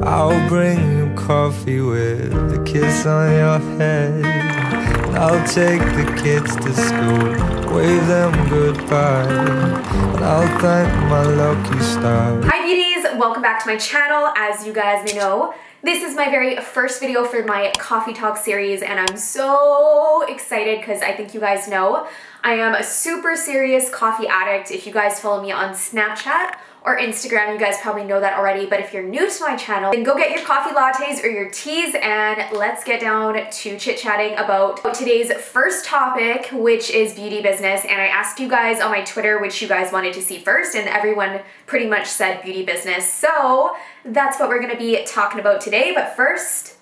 I'll bring you coffee with a kiss on your head. And I'll take the kids to school, wave them goodbye, and I'll thank my lucky stars. Hi beauties, welcome back to my channel. As you guys may know, this is my very first video for my coffee talk series, and I'm so excited because I think you guys know I am a super serious coffee addict. If you guys follow me on Snapchat or Instagram, you guys probably know that already, but if you're new to my channel, then go get your coffee lattes or your teas and let's get down to chit-chatting about today's first topic, which is beauty business. And I asked you guys on my Twitter which you guys wanted to see first, and everyone pretty much said beauty business. So that's what we're gonna be talking about today, but first,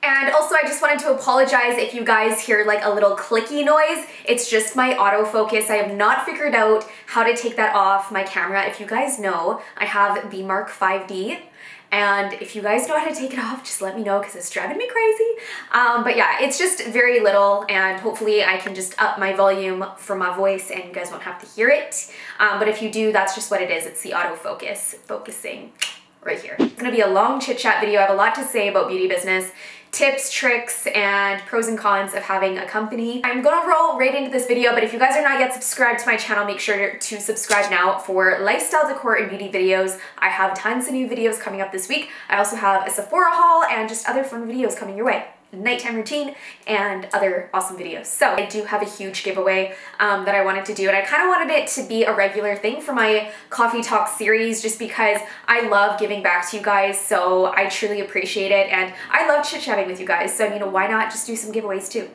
and also I just wanted to apologize if you guys hear like a little clicky noise. It's just my autofocus. I have not figured out how to take that off my camera. If you guys know, I have the Mark 5D. And if you guys know how to take it off, just let me know because it's driving me crazy. But yeah, it's just very little, and hopefully I can just up my volume for my voice and you guys won't have to hear it. But if you do, that's just what it is. It's the autofocus focusing right here. It's gonna be a long chit chat video. I have a lot to say about beauty business, tips, tricks, and pros and cons of having a company. I'm gonna roll right into this video, but if you guys are not yet subscribed to my channel, make sure to subscribe now for lifestyle decor and beauty videos. I have tons of new videos coming up this week. I also have a Sephora haul and just other fun videos coming your way. Nighttime routine and other awesome videos. So I do have a huge giveaway that I wanted to do, and I kind of wanted it to be a regular thing for my coffee talk series just because I love giving back to you guys, so I truly appreciate it, and I love chit-chatting with you guys, so you know, why not just do some giveaways too?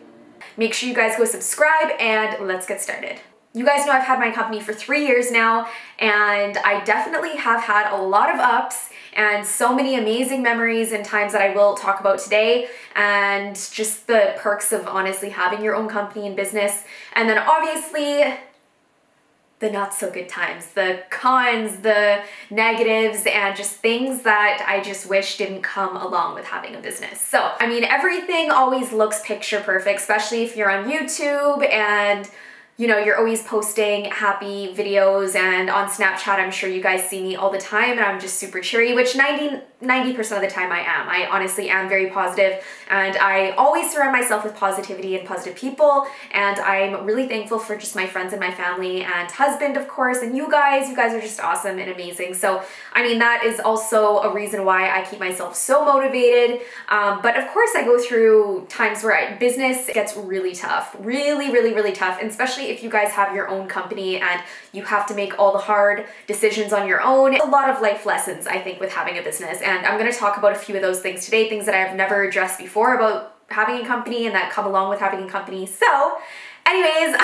Make sure you guys go subscribe and let's get started. You guys know I've had my company for 3 years now, and I definitely have had a lot of ups and so many amazing memories and times that I will talk about today, and just the perks of honestly having your own company and business, and then obviously the not so good times, the cons, the negatives, and just things that I just wish didn't come along with having a business. So, I mean, everything always looks picture perfect, especially if you're on YouTube and you know, you're always posting happy videos, and on Snapchat, I'm sure you guys see me all the time, and I'm just super cheery, which 90% of the time I am. I honestly am very positive, and I always surround myself with positivity and positive people, and I'm really thankful for just my friends and my family and husband, of course, and you guys are just awesome and amazing. So, I mean, that is also a reason why I keep myself so motivated, but of course, I go through times where business gets really tough, really tough, and especially if you guys have your own company and you have to make all the hard decisions on your own. A lot of life lessons, I think, with having a business, and I'm going to talk about a few of those things today, things that I've never addressed before about having a company and that come along with having a company. So anyways,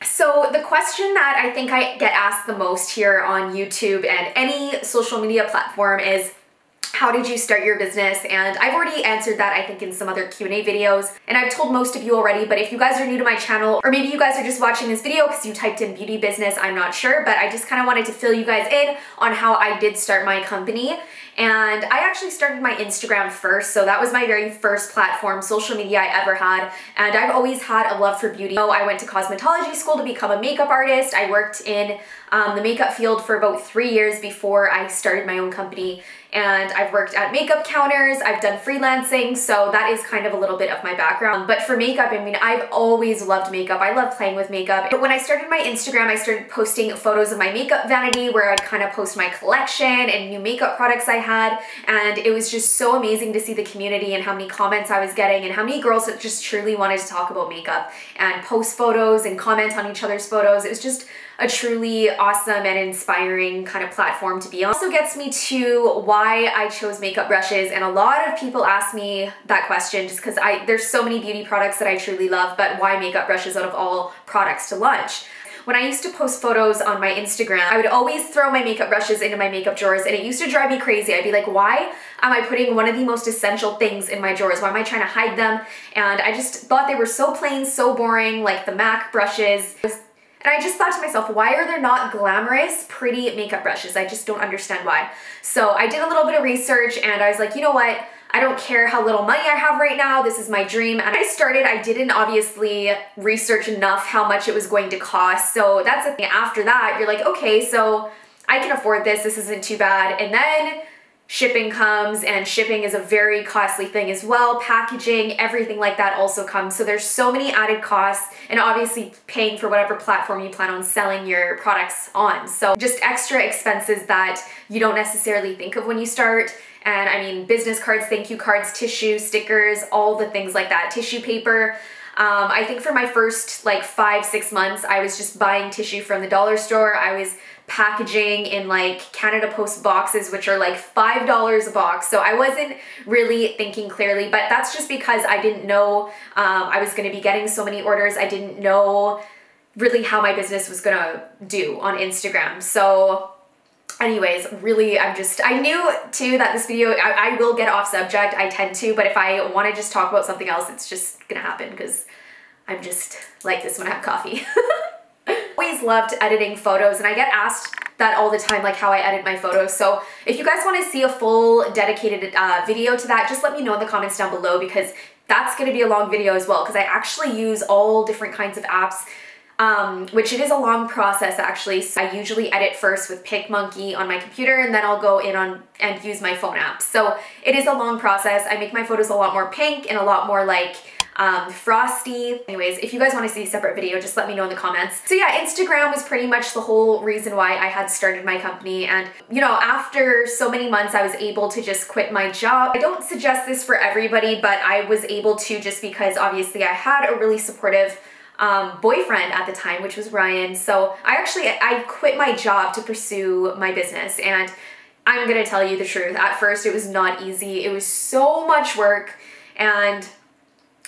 so the question that I think I get asked the most here on YouTube and any social media platform is, how did you start your business? And I've already answered that, I think, in some other Q&A videos, and I've told most of you already, but if you guys are new to my channel, or maybe you guys are just watching this video because you typed in beauty business, I'm not sure, but I just kind of wanted to fill you guys in on how I did start my company. And I actually started my Instagram first, so that was my very first platform, social media I ever had, and I've always had a love for beauty. I went to cosmetology school to become a makeup artist. I worked in the makeup field for about 3 years before I started my own company, and I've worked at makeup counters, I've done freelancing, so that is kind of a little bit of my background. But for makeup, I mean, I've always loved makeup. I love playing with makeup. But when I started my Instagram, I started posting photos of my makeup vanity where I'd kind of post my collection and new makeup products I had, and it was just so amazing to see the community and how many comments I was getting and how many girls that just truly wanted to talk about makeup and post photos and comment on each other's photos. It was just a truly awesome and inspiring kind of platform to be on. Also gets me to why I chose makeup brushes, and a lot of people ask me that question just because there's so many beauty products that I truly love, but why makeup brushes out of all products to launch? When I used to post photos on my Instagram, I would always throw my makeup brushes into my makeup drawers, and it used to drive me crazy. I'd be like, why am I putting one of the most essential things in my drawers? Why am I trying to hide them? And I just thought they were so plain, so boring, like the MAC brushes. And I just thought to myself, why are there not glamorous, pretty makeup brushes? I just don't understand why. So I did a little bit of research, and I was like, you know what? I don't care how little money I have right now, this is my dream. And I started, I didn't obviously research enough how much it was going to cost. So that's the thing. After that, you're like, okay, so I can afford this, this isn't too bad. And then shipping comes, and shipping is a very costly thing as well. Packaging, everything like that also comes. So there's so many added costs, and obviously paying for whatever platform you plan on selling your products on. So just extra expenses that you don't necessarily think of when you start. And I mean, business cards, thank you cards, tissue, stickers, all the things like that, tissue paper. I think for my first like 5-6 months, I was just buying tissue from the dollar store. I was packaging in like Canada Post boxes, which are like $5 a box. So I wasn't really thinking clearly, but that's just because I didn't know I was going to be getting so many orders. I didn't know really how my business was going to do on Instagram. So anyways, really, I knew too that this video, I will get off subject, I tend to, but if I want to just talk about something else, it's just gonna happen because I'm just like this when I have coffee. Always loved editing photos, and I get asked that all the time, like how I edit my photos. So if you guys want to see a full dedicated video to that, just let me know in the comments down below, because that's going to be a long video as well, because I actually use all different kinds of apps, which it is a long process actually. So I usually edit first with PicMonkey on my computer, and then I'll go in on and use my phone app. So it is a long process. I make my photos a lot more pink and a lot more like frosty. Anyways, if you guys want to see a separate video, just let me know in the comments. So yeah, Instagram was pretty much the whole reason why I had started my company. And you know, after so many months, I was able to just quit my job. I don't suggest this for everybody, but I was able to, just because obviously I had a really supportive boyfriend at the time, which was Ryan. So I quit my job to pursue my business, and I'm gonna tell you the truth. At first, it was not easy. It was so much work, and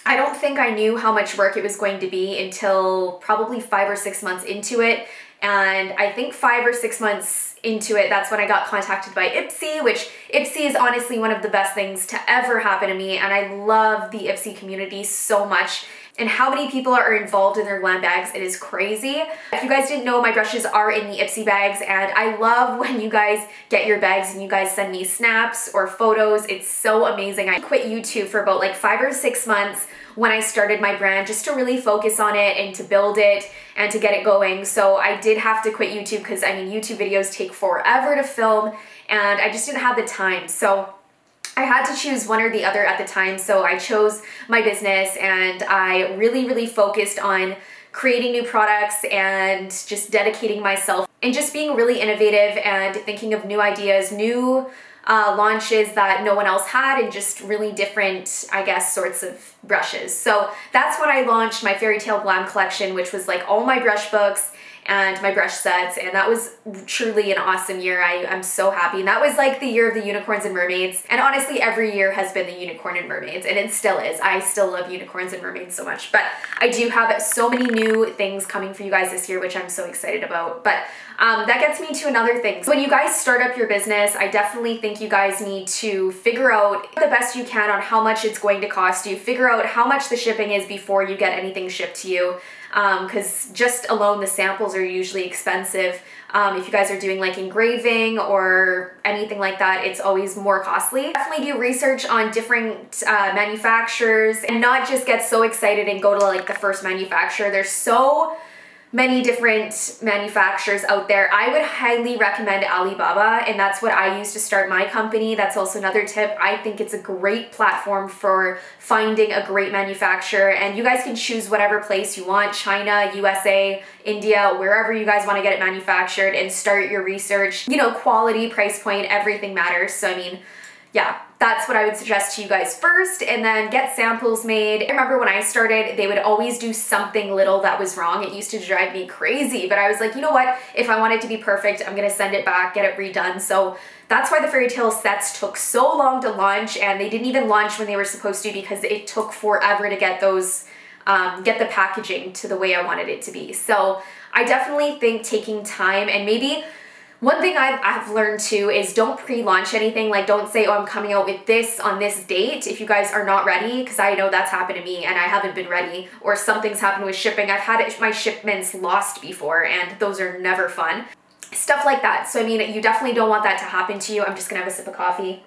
I don't think I knew how much work it was going to be until probably 5 or 6 months into it. And I think 5 or 6 months into it, that's when I got contacted by Ipsy, which Ipsy is honestly one of the best things to ever happen to me. And I love the Ipsy community so much. And how many people are involved in their glam bags, it is crazy. If you guys didn't know, my brushes are in the Ipsy bags, and I love when you guys get your bags and you guys send me snaps or photos. It's so amazing. I quit YouTube for about like 5 or 6 months when I started my brand, just to really focus on it and to build it and to get it going. So I did have to quit YouTube because I mean, YouTube videos take forever to film, and I just didn't have the time. So I had to choose one or the other at the time, so I chose my business, and I really focused on creating new products and just dedicating myself and just being really innovative and thinking of new ideas, new launches that no one else had, and just really different, I guess, sorts of brushes. So that's when I launched my Fairy Tale Glam collection, which was like all my brush books and my brush sets, and that was truly an awesome year. I'm so happy. And that was like the year of the unicorns and mermaids, and honestly every year has been the unicorn and mermaids, and it still is. I still love unicorns and mermaids so much, but I do have so many new things coming for you guys this year, which I'm so excited about. But that gets me to another thing. So when you guys start up your business, I definitely think you guys need to figure out the best you can on how much it's going to cost you. Figure out how much the shipping is before you get anything shipped to you. Because just alone the samples are usually expensive. If you guys are doing like engraving or anything like that, it's always more costly. Definitely do research on different manufacturers, and not just get so excited and go to like the first manufacturer. There's so many different manufacturers out there. I would highly recommend Alibaba, and that's what I use to start my company. That's also another tip. I think it's a great platform for finding a great manufacturer, and you guys can choose whatever place you want, China, USA, India, wherever you guys want to get it manufactured, and start your research. You know, quality, price point, everything matters. So I mean, yeah, that's what I would suggest to you guys first, and then get samples made. I remember when I started, they would always do something little that was wrong. It used to drive me crazy, but I was like, you know what? If I want it to be perfect, I'm gonna send it back, get it redone. So that's why the Fairy Tale sets took so long to launch, and they didn't even launch when they were supposed to, because it took forever to get those, get the packaging to the way I wanted it to be. So I definitely think taking time, and maybe one thing I've learned too is don't pre-launch anything. Like, don't say, oh, I'm coming out with this on this date if you guys are not ready, because I know that's happened to me and I haven't been ready, or something's happened with shipping. I've had my shipments lost before, and those are never fun. Stuff like that. So I mean, you definitely don't want that to happen to you. I'm just gonna have a sip of coffee.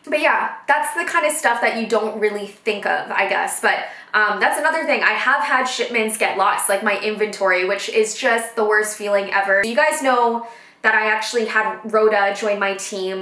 But yeah, that's the kind of stuff that you don't really think of, I guess. But that's another thing. I have had shipments get lost, like my inventory, which is just the worst feeling ever. You guys know that I actually had Rhoda join my team,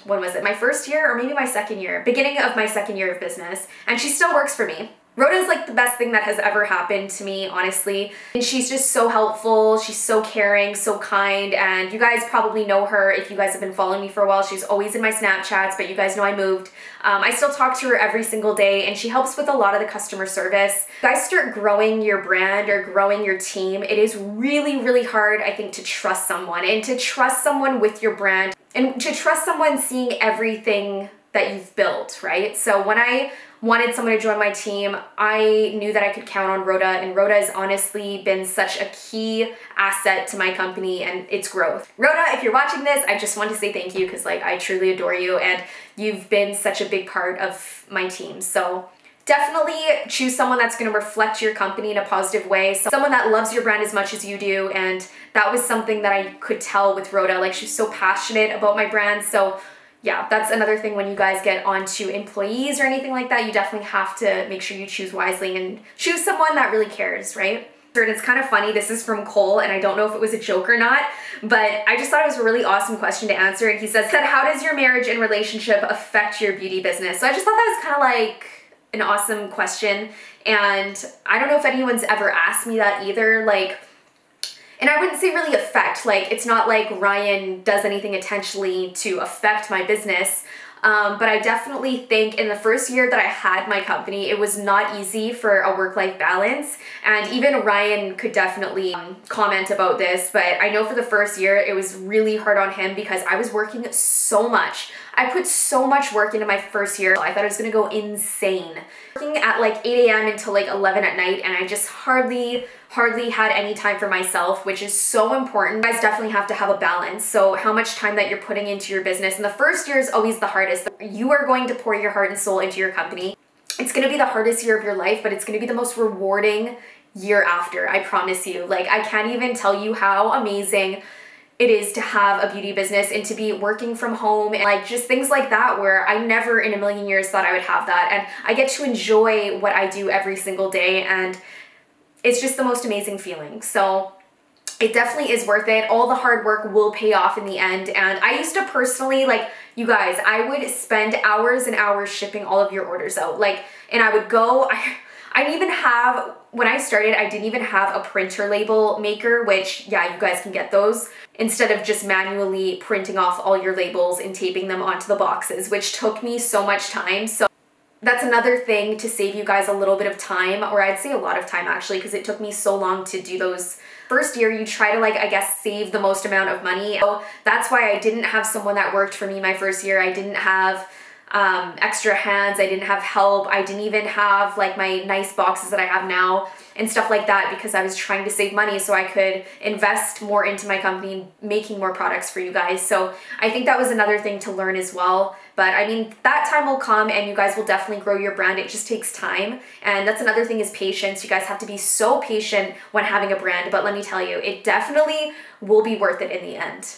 when was it? My first year or maybe my second year? Beginning of my second year of business. And she still works for me. Rhoda is like the best thing that has ever happened to me, honestly. And she's just so helpful, she's so caring, so kind, and you guys probably know her if you guys have been following me for a while. She's always in my Snapchats, but you guys know I moved. I still talk to her every single day, and she helps with a lot of the customer service. You guys start growing your brand or growing your team, it is really, really hard, I think, to trust someone, and to trust someone with your brand, and to trust someone seeing everything that you've built, right? So when I wanted someone to join my team, I knew that I could count on Rhoda, and Rhoda has honestly been such a key asset to my company and its growth. Rhoda, if you're watching this, I just want to say thank you, because like I truly adore you and you've been such a big part of my team. So definitely choose someone that's going to reflect your company in a positive way, someone that loves your brand as much as you do, and that was something that I could tell with Rhoda. Like, she's so passionate about my brand. So yeah, that's another thing when you guys get onto employees or anything like that, you definitely have to make sure you choose wisely and choose someone that really cares, right? And it's kind of funny, this is from Cole, and I don't know if it was a joke or not, but I just thought it was a really awesome question to answer. And he says, how does your marriage and relationship affect your beauty business? So I just thought that was kind of like an awesome question, and I don't know if anyone's ever asked me that either. Like, and I wouldn't say really affect, like it's not like Ryan does anything intentionally to affect my business, but I definitely think in the first year that I had my company, it was not easy for a work-life balance, and even Ryan could definitely comment about this, but I know for the first year it was really hard on him because I was working so much. I put so much work into my first year. I thought I was gonna go insane. Working at like 8 a.m. until like 11 at night, and I just hardly had any time for myself, which is so important. You guys definitely have to have a balance. So how much time that you're putting into your business, and the first year is always the hardest. You are going to pour your heart and soul into your company. It's gonna be the hardest year of your life, but it's gonna be the most rewarding year after, I promise you. Like, I can't even tell you how amazing it is to have a beauty business and to be working from home and like just things like that, where I never in a million years thought I would have that. And I get to enjoy what I do every single day, and it's just the most amazing feeling. So it definitely is worth it. All the hard work will pay off in the end. And I used to personally, like, you guys, I would spend hours and hours shipping all of your orders out. Like, and I would go, I didn't even have, when I started, I didn't even have a printer label maker, which, yeah, you guys can get those, instead of just manually printing off all your labels and taping them onto the boxes, which took me so much time. So that's another thing to save you guys a little bit of time, or I'd say a lot of time actually, because it took me so long to do those. First year, you try to, like, I guess, save the most amount of money. So that's why I didn't have someone that worked for me my first year. I didn't have extra hands, I didn't have help, I didn't even have like my nice boxes that I have now and stuff like that, because I was trying to save money so I could invest more into my company, making more products for you guys. So I think that was another thing to learn as well. But I mean, that time will come and you guys will definitely grow your brand. It just takes time. And that's another thing, is patience. You guys have to be so patient when having a brand, but let me tell you, it definitely will be worth it in the end.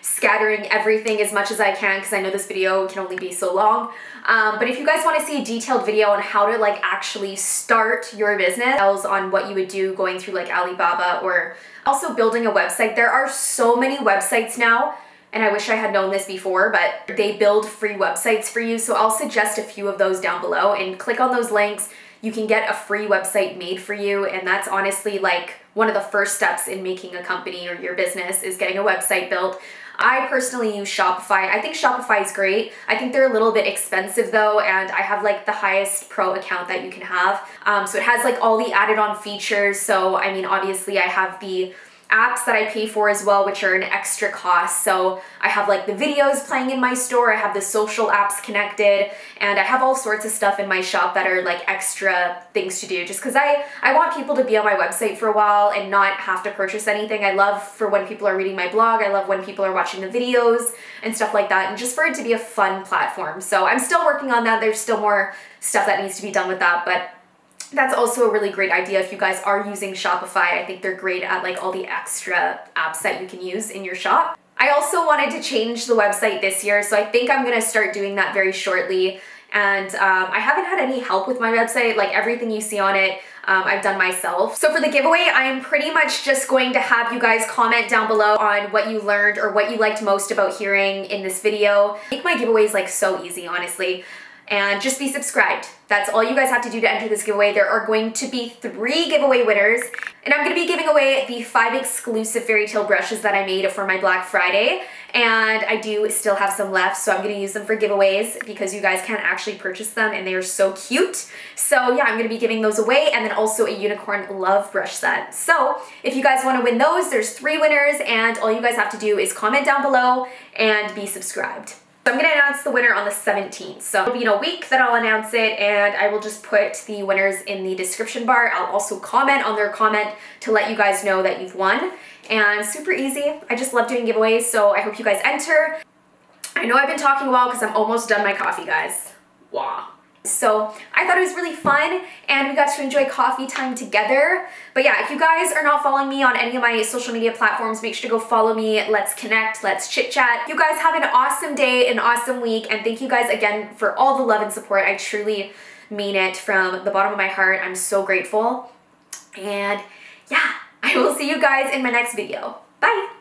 Scattering everything as much as I can, because I know this video can only be so long, but if you guys want to see a detailed video on how to like actually start your business, on what you would do going through like Alibaba, or also building a website, there are so many websites now, and I wish I had known this before, but they build free websites for you. So I'll suggest a few of those down below, and click on those links. You can get a free website made for you, and that's honestly like one of the first steps in making a company or your business, is getting a website built. I personally use Shopify. I think Shopify is great. I think they're a little bit expensive though, and I have like the highest pro account that you can have. So it has like all the added on features. So I mean, obviously I have the apps that I pay for as well, which are an extra cost. So I have like the videos playing in my store, I have the social apps connected, and I have all sorts of stuff in my shop that are like extra things to do, just because I want people to be on my website for a while and not have to purchase anything. I love for when people are reading my blog, I love when people are watching the videos and stuff like that, and just for it to be a fun platform. So I'm still working on that. There's still more stuff that needs to be done with that, but that's also a really great idea if you guys are using Shopify. I think they're great at like all the extra apps that you can use in your shop. I also wanted to change the website this year, so I think I'm gonna start doing that very shortly. And I haven't had any help with my website. Like everything you see on it, I've done myself. So for the giveaway, I am pretty much just going to have you guys comment down below on what you learned or what you liked most about hearing in this video. Make my giveaways like so easy, honestly. And just be subscribed. That's all you guys have to do to enter this giveaway. There are going to be 3 giveaway winners, and I'm gonna be giving away the 5 exclusive fairy tale brushes that I made for my Black Friday, and I do still have some left, so I'm gonna use them for giveaways because you guys can't actually purchase them and they are so cute. So yeah, I'm gonna be giving those away, and then also a unicorn love brush set. So if you guys wanna win those, there's 3 winners, and all you guys have to do is comment down below and be subscribed. So I'm gonna announce the winner on the 17th. So it'll be in a week that I'll announce it, and I will just put the winners in the description bar. I'll also comment on their comment to let you guys know that you've won. And super easy. I just love doing giveaways, so I hope you guys enter. I know I've been talking a while because I'm almost done my coffee, guys. Wow. So I thought it was really fun, and we got to enjoy coffee time together. But yeah, if you guys are not following me on any of my social media platforms, make sure to go follow me. Let's connect, let's chit chat. You guys have an awesome day, an awesome week, and thank you guys again for all the love and support. I truly mean it from the bottom of my heart. I'm so grateful. And yeah, I will see you guys in my next video. Bye.